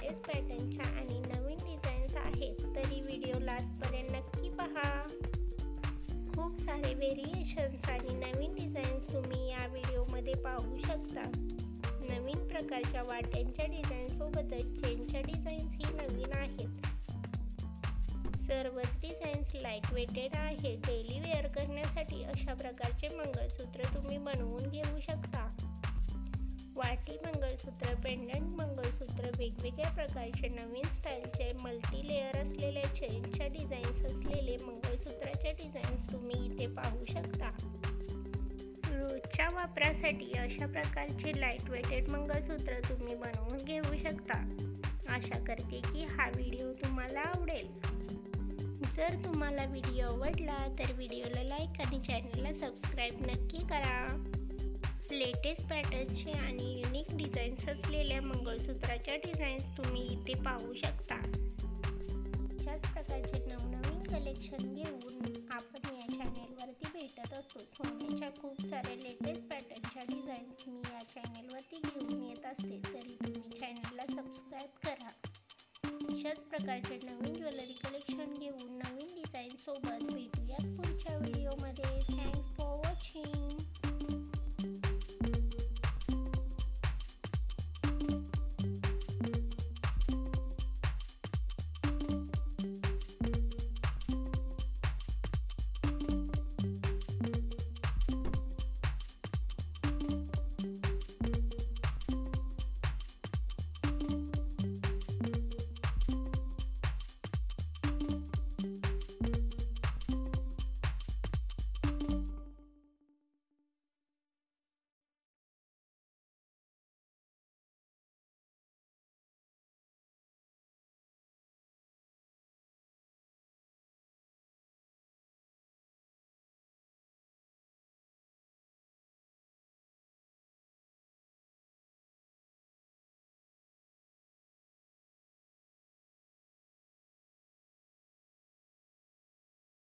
Latest पॅटर्नच्या आणि नवीन designs आहेत, तरी व्हिडिओ लास्टपर्यंत नक्की पहा. खूप सारे व्हेरिएशन्स आणि नवीन डिझाईन्स तुम्ही या व्हिडिओमध्ये पाहू शकता. नवीन प्रकारच्या वाट्यांच्या डिझाईनसोबतच चेनच्या डिझाईन्सही नवीन आहेत. सर्वच डिझाईन्स लाईट वेटेड आहेत. डेली वेअर करण्यासाठी अशा प्रकारचे मंगळसूत्र तुम्ही बनवून घेऊ शकता. वाटी मंगळसूत्र, पेंडंट मंगळसूत्र, वेगवेगळ्या प्रकारचे नवीन स्टाईलचे मल्टी लेअर असलेल्या चेनच्या डिझाईन्स असलेले मंगळसूत्राच्या डिझाईन्स तुम्ही इथे पाहू शकता. रोजच्या वापरासाठी अशा प्रकारचे लाईट वेटेड मंगळसूत्र तुम्ही बनवून घेऊ शकता. आशा करते की हा व्हिडिओ तुम्हाला आवडेल. जर तुम्हाला व्हिडिओ आवडला तर व्हिडिओला लाईक आणि चॅनलला सबस्क्राईब नक्की करा. लेटेस्ट पॅटर्नचे आणि युनिक डिझाईन्स असलेल्या मंगळसूत्राच्या डिझाईन्स तुम्ही इथे पाहू शकता. अशाच प्रकारचे नवनवीन कलेक्शन घेऊन आपण या चॅनेलवरती भेटत असतो. सोन्याच्या खूप साऱ्या लेटेस्ट पॅटर्नच्या डिझाईन्स मी या चॅनेलवरती घेऊन येत असते, तरी तुम्ही चॅनेलला सबस्क्राईब करा. अशाच प्रकारचे नवीन ज्वेलरी कलेक्शन घेऊन नवीन डिझाईनसोबत